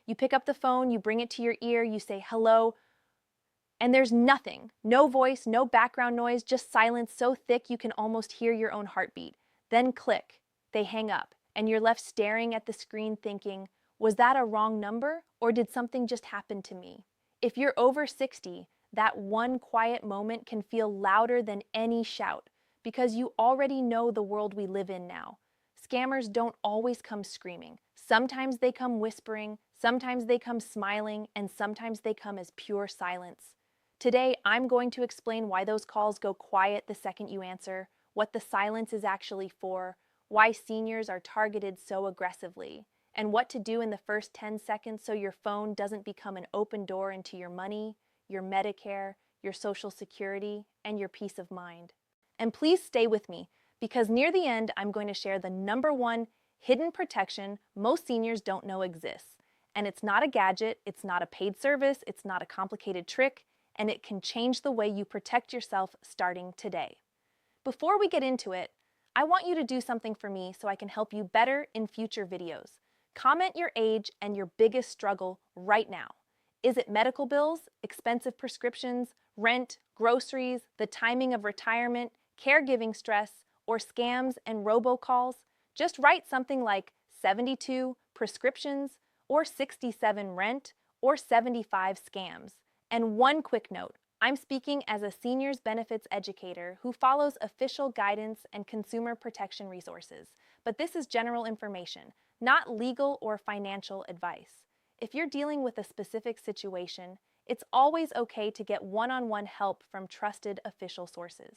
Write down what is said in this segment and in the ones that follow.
You pick up the phone, you bring it to your ear, you say hello, and there's nothing. No voice, no background noise, just silence so thick you can almost hear your own heartbeat. Then click. They hang up, and you're left staring at the screen thinking, was that a wrong number, or did something just happen to me? If you're over 60, that one quiet moment can feel louder than any shout, because you already know the world we live in now. Scammers don't always come screaming. Sometimes they come whispering, sometimes they come smiling, and sometimes they come as pure silence. Today, I'm going to explain why those calls go quiet the second you answer, what the silence is actually for, why seniors are targeted so aggressively, and what to do in the first 10 seconds so your phone doesn't become an open door into your money, your Medicare, your Social Security, and your peace of mind. And please stay with me, because near the end, I'm going to share the number one hidden protection most seniors don't know exists. And it's not a gadget, it's not a paid service, it's not a complicated trick, and it can change the way you protect yourself starting today. Before we get into it, I want you to do something for me so I can help you better in future videos. Comment your age and your biggest struggle right now. Is it medical bills, expensive prescriptions, rent, groceries, the timing of retirement, caregiving stress, or scams and robocalls? Just write something like 72 prescriptions, or 67 rent, or 75 scams. And one quick note, I'm speaking as a seniors benefits educator who follows official guidance and consumer protection resources, but this is general information, not legal or financial advice. If you're dealing with a specific situation, it's always okay to get one-on-one help from trusted official sources.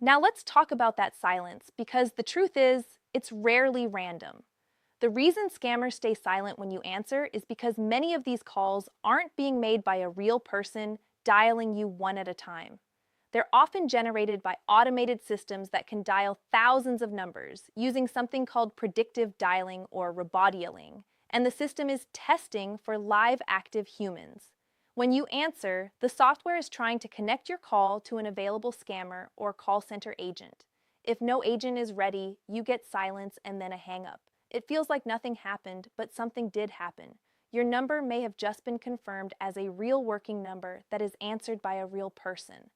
Now let's talk about that silence, because the truth is, it's rarely random. The reason scammers stay silent when you answer is because many of these calls aren't being made by a real person dialing you one at a time. They're often generated by automated systems that can dial thousands of numbers using something called predictive dialing or rebodialing, and the system is testing for live active humans. When you answer, the software is trying to connect your call to an available scammer or call center agent. If no agent is ready, you get silence and then a hang-up. It feels like nothing happened, but something did happen. Your number may have just been confirmed as a real working number that is answered by a real person.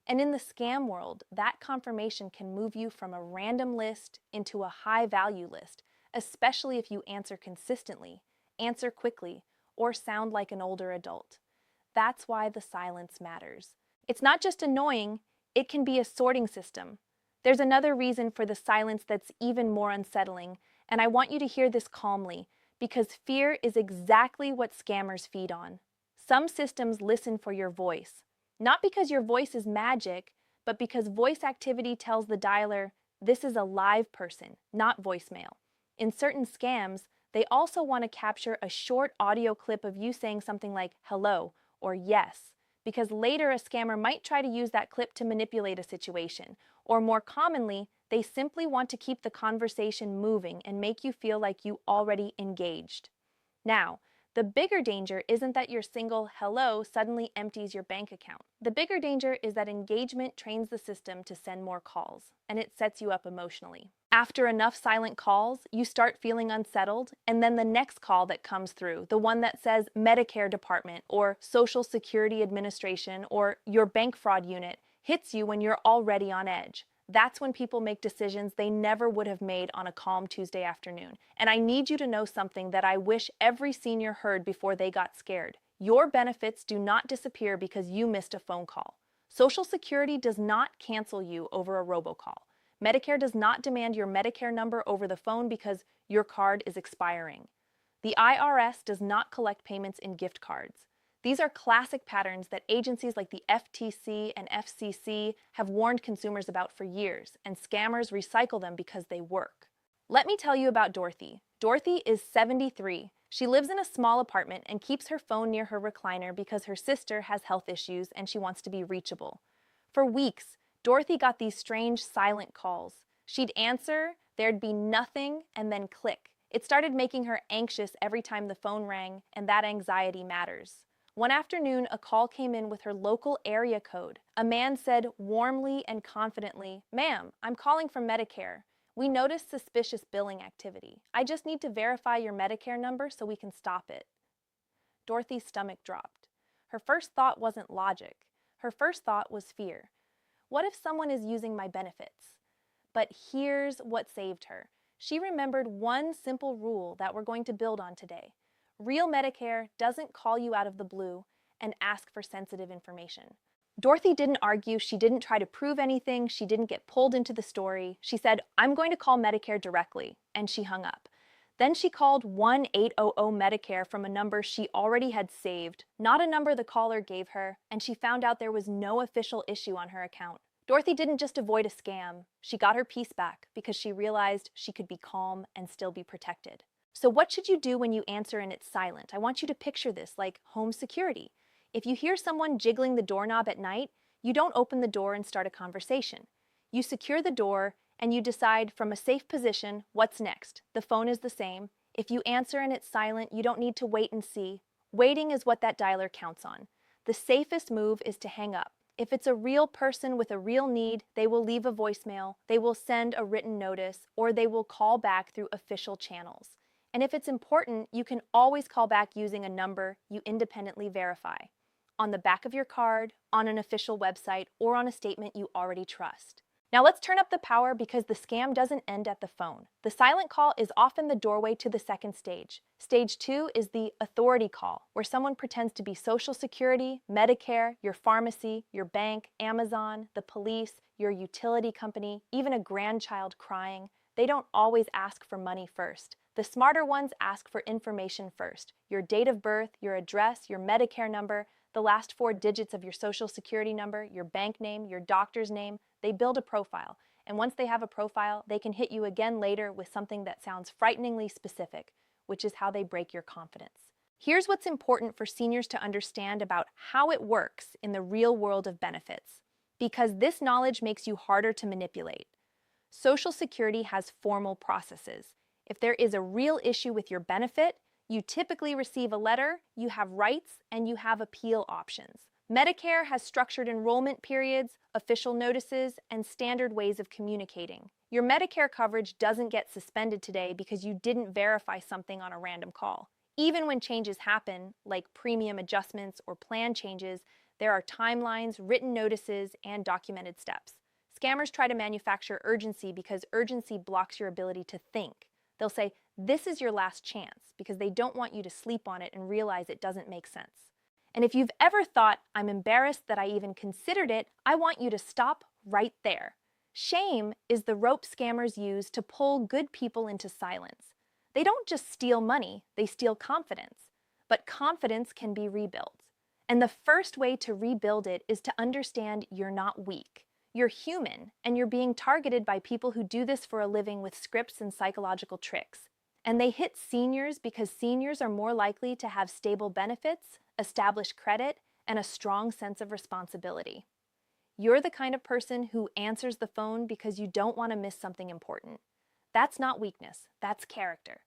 And in the scam world, that confirmation can move you from a random list into a high-value list, especially if you answer consistently, answer quickly, or sound like an older adult. That's why the silence matters. It's not just annoying, it can be a sorting system. There's another reason for the silence that's even more unsettling, and I want you to hear this calmly, because fear is exactly what scammers feed on. Some systems listen for your voice, not because your voice is magic, but because voice activity tells the dialer, this is a live person, not voicemail. In certain scams, they also want to capture a short audio clip of you saying something like hello or yes, because later a scammer might try to use that clip to manipulate a situation, or more commonly, they simply want to keep the conversation moving and make you feel like you already engaged. Now, the bigger danger isn't that your single hello suddenly empties your bank account. The bigger danger is that engagement trains the system to send more calls, and it sets you up emotionally. After enough silent calls, you start feeling unsettled, and then the next call that comes through, the one that says Medicare Department or Social Security Administration or your bank fraud unit, hits you when you're already on edge. That's when people make decisions they never would have made on a calm Tuesday afternoon. And I need you to know something that I wish every senior heard before they got scared. Your benefits do not disappear because you missed a phone call. Social Security does not cancel you over a robocall. Medicare does not demand your Medicare number over the phone because your card is expiring. The IRS does not collect payments in gift cards. These are classic patterns that agencies like the FTC and FCC have warned consumers about for years, and scammers recycle them because they work. Let me tell you about Dorothy. Dorothy is 73. She lives in a small apartment and keeps her phone near her recliner because her sister has health issues and she wants to be reachable. For weeks, Dorothy got these strange silent calls. She'd answer, there'd be nothing, and then click. It started making her anxious every time the phone rang, and that anxiety matters. One afternoon, a call came in with her local area code. A man said warmly and confidently, "Ma'am, I'm calling from Medicare. We noticed suspicious billing activity. I just need to verify your Medicare number so we can stop it." Dorothy's stomach dropped. Her first thought wasn't logic. Her first thought was fear. What if someone is using my benefits? But here's what saved her. She remembered one simple rule that we're going to build on today. Real Medicare doesn't call you out of the blue and ask for sensitive information. Dorothy didn't argue. She didn't try to prove anything. She didn't get pulled into the story. She said, "I'm going to call Medicare directly," and she hung up. Then she called 1-800-Medicare from a number she already had saved, not a number the caller gave her, and she found out there was no official issue on her account. Dorothy didn't just avoid a scam. She got her peace back because she realized she could be calm and still be protected. So what should you do when you answer and it's silent? I want you to picture this like home security. If you hear someone jiggling the doorknob at night, you don't open the door and start a conversation. You secure the door and you decide from a safe position what's next. The phone is the same. If you answer and it's silent, you don't need to wait and see. Waiting is what that dialer counts on. The safest move is to hang up. If it's a real person with a real need, they will leave a voicemail, they will send a written notice, or they will call back through official channels. And if it's important, you can always call back using a number you independently verify. On the back of your card, on an official website, or on a statement you already trust. Now let's turn up the power because the scam doesn't end at the phone. The silent call is often the doorway to the second stage. Stage 2 is the authority call, where someone pretends to be Social Security, Medicare, your pharmacy, your bank, Amazon, the police, your utility company, even a grandchild crying. They don't always ask for money first. The smarter ones ask for information first. Your date of birth, your address, your Medicare number, the last 4 digits of your Social Security number, your bank name, your doctor's name. They build a profile. And once they have a profile, they can hit you again later with something that sounds frighteningly specific, which is how they break your confidence. Here's what's important for seniors to understand about how it works in the real world of benefits, because this knowledge makes you harder to manipulate. Social Security has formal processes. If there is a real issue with your benefit, you typically receive a letter, you have rights, and you have appeal options. Medicare has structured enrollment periods, official notices, and standard ways of communicating. Your Medicare coverage doesn't get suspended today because you didn't verify something on a random call. Even when changes happen, like premium adjustments or plan changes, there are timelines, written notices, and documented steps. Scammers try to manufacture urgency because urgency blocks your ability to think. They'll say, "This is your last chance," because they don't want you to sleep on it and realize it doesn't make sense. And if you've ever thought, "I'm embarrassed that I even considered it," I want you to stop right there. Shame is the rope scammers use to pull good people into silence. They don't just steal money, they steal confidence. But confidence can be rebuilt. And the first way to rebuild it is to understand you're not weak. You're human, and you're being targeted by people who do this for a living with scripts and psychological tricks. And they hit seniors because seniors are more likely to have stable benefits, established credit, and a strong sense of responsibility. You're the kind of person who answers the phone because you don't want to miss something important. That's not weakness, that's character.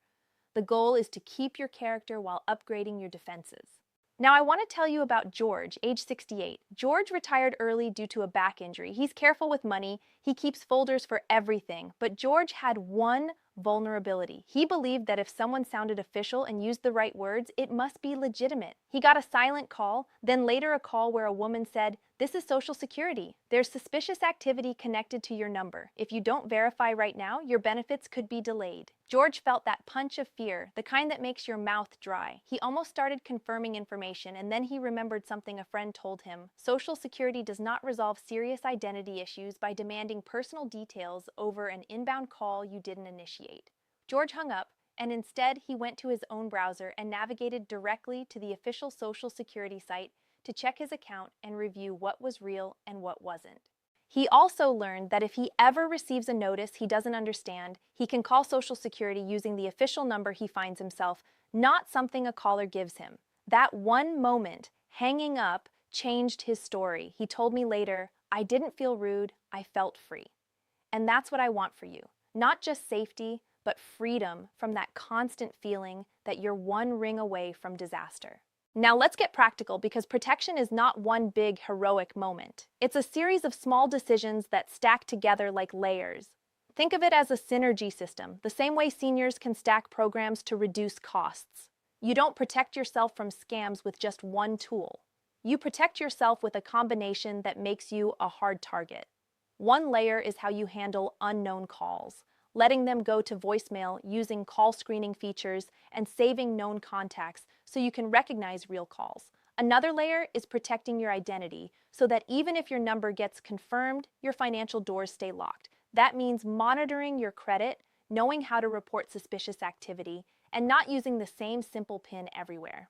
The goal is to keep your character while upgrading your defenses. Now I want to tell you about George, age 68. George retired early due to a back injury. He's careful with money, he keeps folders for everything, but George had one vulnerability. He believed that if someone sounded official and used the right words, it must be legitimate. He got a silent call, then later a call where a woman said, "This is Social Security. There's suspicious activity connected to your number. If you don't verify right now, your benefits could be delayed." George felt that punch of fear, the kind that makes your mouth dry. He almost started confirming information, and then he remembered something a friend told him. Social Security does not resolve serious identity issues by demanding personal details over an inbound call you didn't initiate. George hung up, and instead he went to his own browser and navigated directly to the official Social Security site to check his account and review what was real and what wasn't. He also learned that if he ever receives a notice he doesn't understand, he can call Social Security using the official number he finds himself, not something a caller gives him. That one moment, hanging up, changed his story. He told me later, "I didn't feel rude, I felt free." And that's what I want for you. Not just safety, but freedom from that constant feeling that you're one ring away from disaster. Now let's get practical because protection is not one big heroic moment. It's a series of small decisions that stack together like layers. Think of it as a synergy system, the same way seniors can stack programs to reduce costs. You don't protect yourself from scams with just one tool. You protect yourself with a combination that makes you a hard target. One layer is how you handle unknown calls, letting them go to voicemail using call screening features and saving known contacts so you can recognize real calls. Another layer is protecting your identity so that even if your number gets confirmed, your financial doors stay locked. That means monitoring your credit, knowing how to report suspicious activity, and not using the same simple PIN everywhere.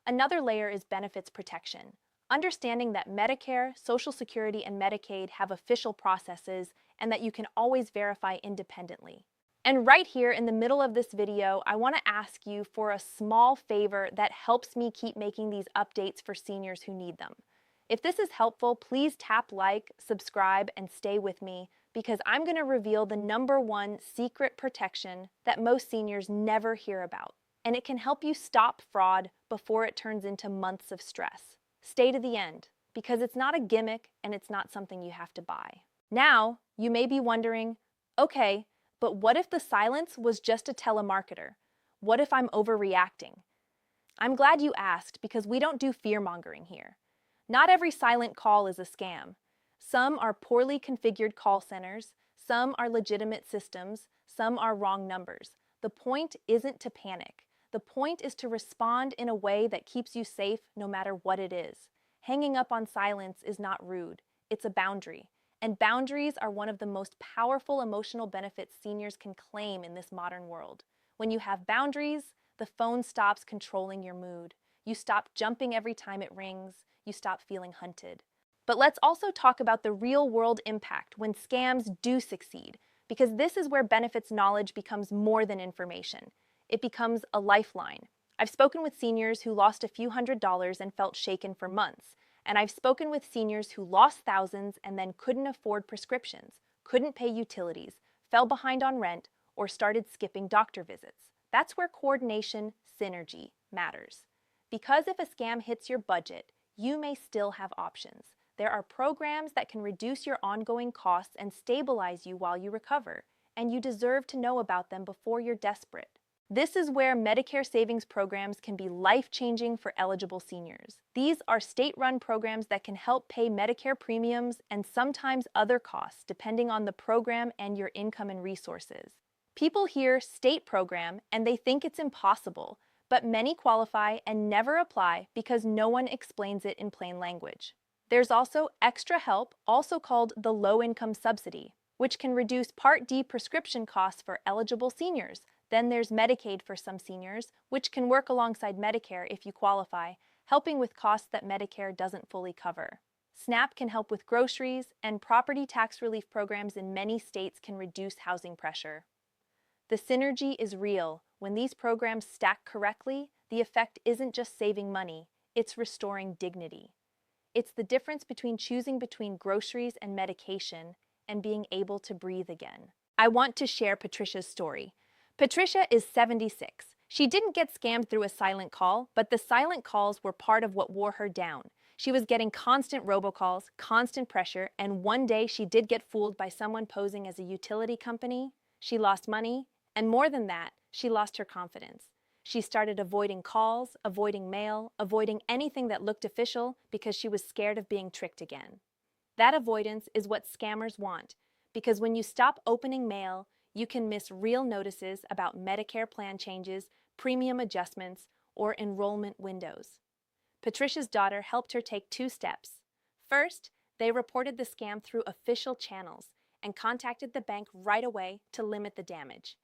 Another layer is benefits protection. Understanding that Medicare, Social Security, and Medicaid have official processes and that you can always verify independently. And right here in the middle of this video, I want to ask you for a small favor that helps me keep making these updates for seniors who need them. If this is helpful, please tap like, subscribe, and stay with me because I'm going to reveal the #1 secret protection that most seniors never hear about. And it can help you stop fraud before it turns into months of stress. Stay to the end, because it's not a gimmick and it's not something you have to buy. Now, you may be wondering, okay, but what if the silence was just a telemarketer? What if I'm overreacting? I'm glad you asked because we don't do fear-mongering here. Not every silent call is a scam. Some are poorly configured call centers, some are legitimate systems, some are wrong numbers. The point isn't to panic. The point is to respond in a way that keeps you safe no matter what it is. Hanging up on silence is not rude, it's a boundary. And boundaries are one of the most powerful emotional benefits seniors can claim in this modern world. When you have boundaries, the phone stops controlling your mood. You stop jumping every time it rings. You stop feeling hunted. But let's also talk about the real-world impact when scams do succeed, because this is where benefits knowledge becomes more than information. It becomes a lifeline. I've spoken with seniors who lost a few $100s and felt shaken for months. And I've spoken with seniors who lost thousands and then couldn't afford prescriptions, couldn't pay utilities, fell behind on rent, or started skipping doctor visits. That's where coordination, synergy, matters. Because if a scam hits your budget, you may still have options. There are programs that can reduce your ongoing costs and stabilize you while you recover, and you deserve to know about them before you're desperate. This is where Medicare savings programs can be life-changing for eligible seniors. These are state-run programs that can help pay Medicare premiums and sometimes other costs, depending on the program and your income and resources. People hear state program and they think it's impossible, but many qualify and never apply because no one explains it in plain language. There's also extra help, also called the low-income subsidy, which can reduce Part D prescription costs for eligible seniors. Then there's Medicaid for some seniors, which can work alongside Medicare if you qualify, helping with costs that Medicare doesn't fully cover. SNAP can help with groceries, and property tax relief programs in many states can reduce housing pressure. The synergy is real. When these programs stack correctly, the effect isn't just saving money, it's restoring dignity. It's the difference between choosing between groceries and medication and being able to breathe again. I want to share Patricia's story. Patricia is 76. She didn't get scammed through a silent call, but the silent calls were part of what wore her down. She was getting constant robocalls, constant pressure, and one day she did get fooled by someone posing as a utility company. She lost money, and more than that, she lost her confidence. She started avoiding calls, avoiding mail, avoiding anything that looked official because she was scared of being tricked again. That avoidance is what scammers want, because when you stop opening mail, you can miss real notices about Medicare plan changes, premium adjustments, or enrollment windows. Patricia's daughter helped her take 2 steps. First, they reported the scam through official channels and contacted the bank right away to limit the damage.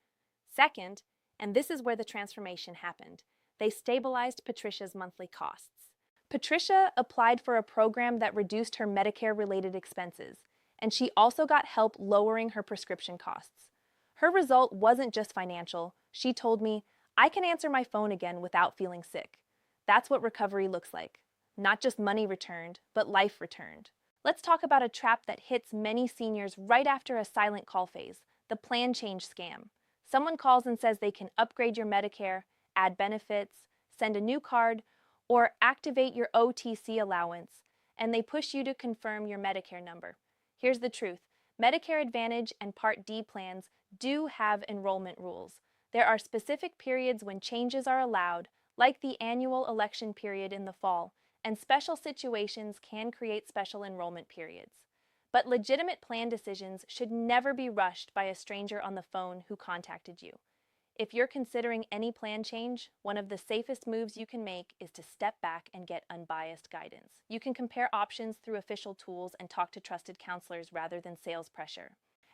Second, and this is where the transformation happened, they stabilized Patricia's monthly costs. Patricia applied for a program that reduced her Medicare-related expenses, and she also got help lowering her prescription costs. Her result wasn't just financial. She told me, "I can answer my phone again without feeling sick." That's what recovery looks like. Not just money returned, but life returned. Let's talk about a trap that hits many seniors right after a silent call phase, the plan change scam. Someone calls and says they can upgrade your Medicare, add benefits, send a new card, or activate your OTC allowance, and they push you to confirm your Medicare number. Here's the truth. Medicare Advantage and Part D plans do have enrollment rules. There are specific periods when changes are allowed, like the annual election period in the fall, and special situations can create special enrollment periods. But legitimate plan decisions should never be rushed by a stranger on the phone who contacted you. If you're considering any plan change, one of the safest moves you can make is to step back and get unbiased guidance. You can compare options through official tools and talk to trusted counselors rather than sales pressure.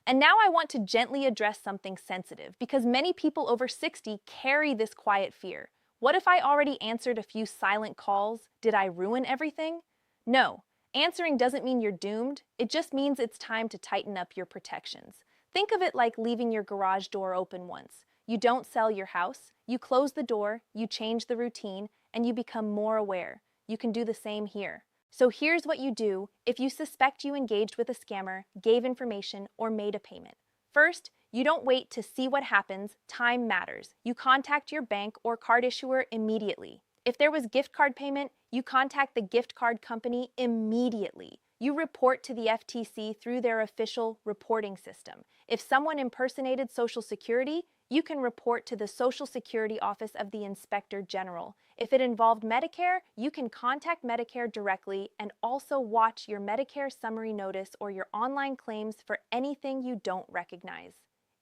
And now I want to gently address something sensitive, because many people over 60 carry this quiet fear. What if I already answered a few silent calls? Did I ruin everything? No. Answering doesn't mean you're doomed. It just means it's time to tighten up your protections. Think of it like leaving your garage door open once. You don't sell your house, you close the door, you change the routine, and you become more aware. You can do the same here. So here's what you do if you suspect you engaged with a scammer, gave information, or made a payment. First, you don't wait to see what happens. Time matters. You contact your bank or card issuer immediately. If there was gift card payment, you contact the gift card company immediately. You report to the FTC through their official reporting system. If someone impersonated Social Security, you can report to the Social Security Office of the Inspector General. If it involved Medicare, you can contact Medicare directly and also watch your Medicare summary notice or your online claims for anything you don't recognize.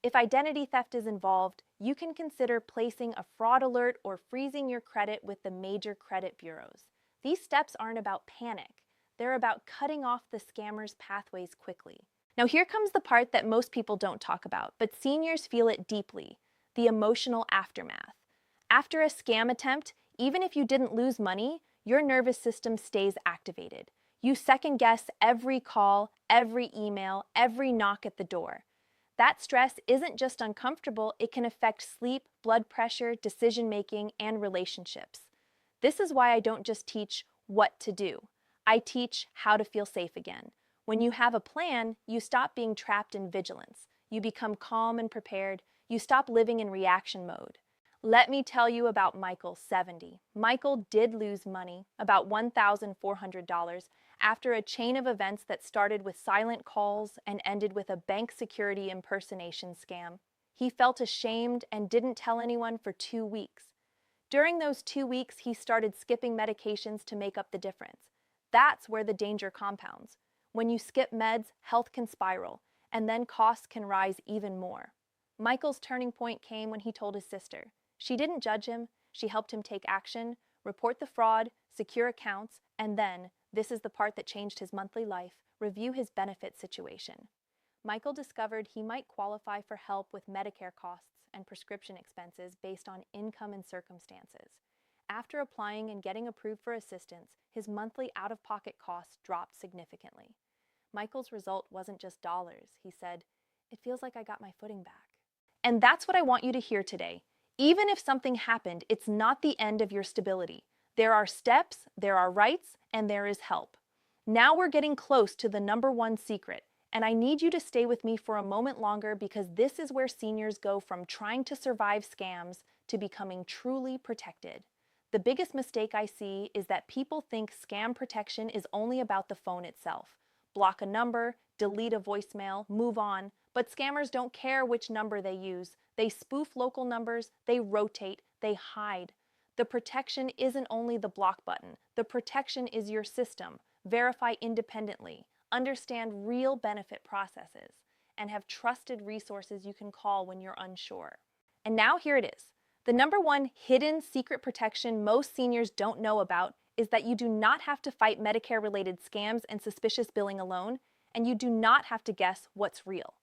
If identity theft is involved, you can consider placing a fraud alert or freezing your credit with the major credit bureaus. These steps aren't about panic. They're about cutting off the scammer's pathways quickly. Now here comes the part that most people don't talk about, but seniors feel it deeply: the emotional aftermath. After a scam attempt, even if you didn't lose money, your nervous system stays activated. You second guess every call, every email, every knock at the door. That stress isn't just uncomfortable, it can affect sleep, blood pressure, decision-making, and relationships. This is why I don't just teach what to do. I teach how to feel safe again. When you have a plan, you stop being trapped in vigilance. You become calm and prepared. You stop living in reaction mode. Let me tell you about Michael, 70. Michael did lose money, about $1,400, after a chain of events that started with silent calls and ended with a bank security impersonation scam. He felt ashamed and didn't tell anyone for 2 weeks. During those 2 weeks, he started skipping medications to make up the difference. That's where the danger compounds. When you skip meds, health can spiral, and then costs can rise even more. Michael's turning point came when he told his sister. She didn't judge him, she helped him take action, report the fraud, secure accounts, and then, this is the part that changed his monthly life, review his benefit situation. Michael discovered he might qualify for help with Medicare costs and prescription expenses based on income and circumstances. After applying and getting approved for assistance, his monthly out-of-pocket costs dropped significantly. Michael's result wasn't just dollars. He said, "It feels like I got my footing back." And that's what I want you to hear today. Even if something happened, it's not the end of your stability. There are steps, there are rights, and there is help. Now we're getting close to the #1 secret, and I need you to stay with me for a moment longer, because this is where seniors go from trying to survive scams to becoming truly protected. The biggest mistake I see is that people think scam protection is only about the phone itself. Block a number, delete a voicemail, move on. But scammers don't care which number they use. They spoof local numbers, they rotate, they hide. The protection isn't only the block button. The protection is your system. Verify independently, understand real benefit processes, and have trusted resources you can call when you're unsure. And now here it is. The #1 hidden secret protection most seniors don't know about is that you do not have to fight Medicare-related scams and suspicious billing alone, and you do not have to guess what's real.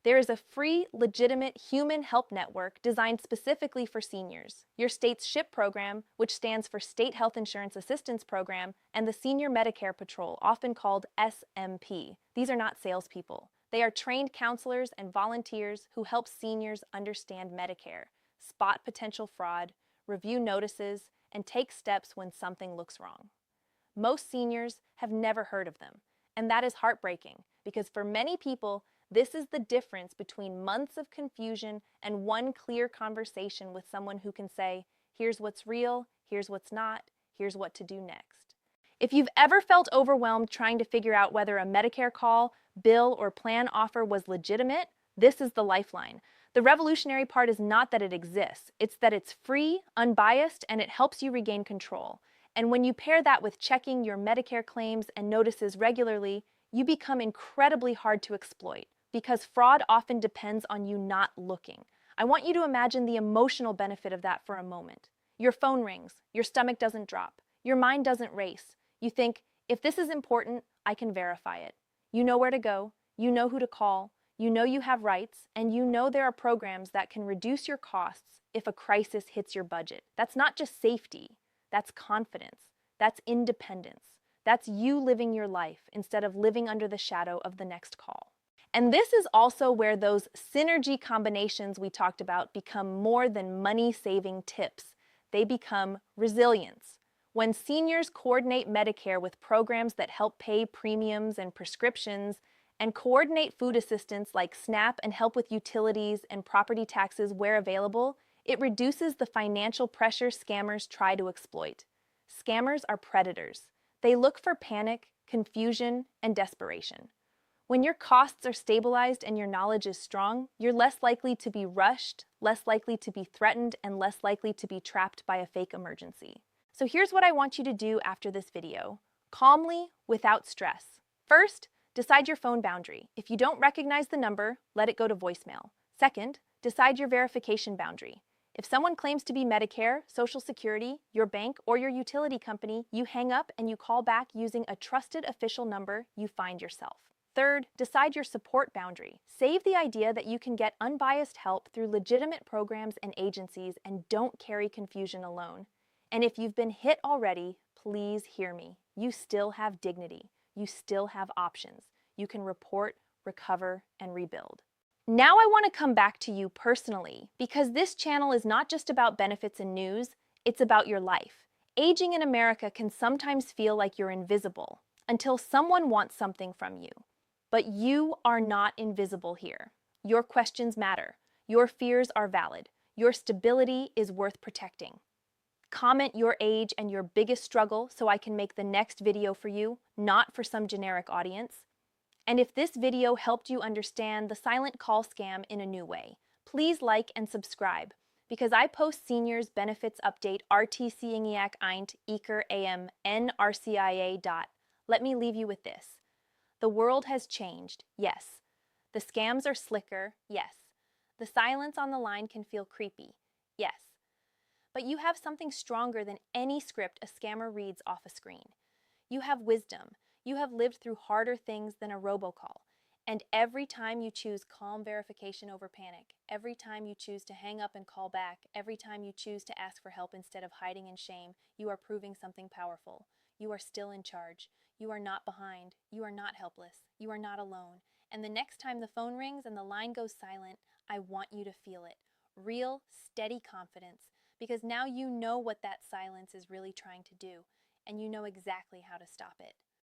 There is a free, legitimate human help network designed specifically for seniors. Your state's SHIP program, which stands for State Health Insurance Assistance Program, and the Senior Medicare Patrol, often called SMP. These are not salespeople. They are trained counselors and volunteers who help seniors understand Medicare, spot potential fraud, review notices, and take steps when something looks wrong. Most seniors have never heard of them, and that is heartbreaking, because for many people, this is the difference between months of confusion and one clear conversation with someone who can say, "Here's what's real, here's what's not, here's what to do next." If you've ever felt overwhelmed trying to figure out whether a Medicare call, bill, or plan offer was legitimate, this is the lifeline. The revolutionary part is not that it exists, it's that it's free, unbiased, and it helps you regain control. And when you pair that with checking your Medicare claims and notices regularly, you become incredibly hard to exploit because fraud often depends on you not looking. I want you to imagine the emotional benefit of that for a moment. Your phone rings, your stomach doesn't drop, your mind doesn't race. You think, if this is important, I can verify it. You know where to go, you know who to call, you know you have rights, and you know there are programs that can reduce your costs if a crisis hits your budget. That's not just safety, that's confidence, that's independence. That's you living your life instead of living under the shadow of the next call. And this is also where those synergy combinations we talked about become more than money-saving tips. They become resilience. When seniors coordinate Medicare with programs that help pay premiums and prescriptions, and coordinate food assistance like SNAP and help with utilities and property taxes where available, it reduces the financial pressure scammers try to exploit. Scammers are predators. They look for panic, confusion, and desperation. When your costs are stabilized and your knowledge is strong, you're less likely to be rushed, less likely to be threatened, and less likely to be trapped by a fake emergency. So here's what I want you to do after this video. Calmly, without stress. First, decide your phone boundary. If you don't recognize the number, let it go to voicemail. Second, decide your verification boundary. If someone claims to be Medicare, Social Security, your bank, or your utility company, you hang up and you call back using a trusted official number you find yourself. Third, decide your support boundary. Save the idea that you can get unbiased help through legitimate programs and agencies and don't carry confusion alone. And if you've been hit already, please hear me. You still have dignity. You still have options. You can report, recover, and rebuild. Now I want to come back to you personally, because this channel is not just about benefits and news, it's about your life. Aging in America can sometimes feel like you're invisible until someone wants something from you. But you are not invisible here. Your questions matter. Your fears are valid. Your stability is worth protecting. Comment your age and your biggest struggle so I can make the next video for you, not for some generic audience. And if this video helped you understand the silent call scam in a new way, please like and subscribe, because I post seniors benefits update RTCingiac eint Eker AM NRCIA. Let me leave you with this. The world has changed, yes. The scams are slicker, yes. The silence on the line can feel creepy, yes. But you have something stronger than any script a scammer reads off a screen. You have wisdom. You have lived through harder things than a robocall. And every time you choose calm verification over panic, every time you choose to hang up and call back, every time you choose to ask for help instead of hiding in shame, you are proving something powerful. You are still in charge. You are not behind. You are not helpless. You are not alone. And the next time the phone rings and the line goes silent, I want you to feel it. Real, steady confidence. Because now you know what that silence is really trying to do, and you know exactly how to stop it.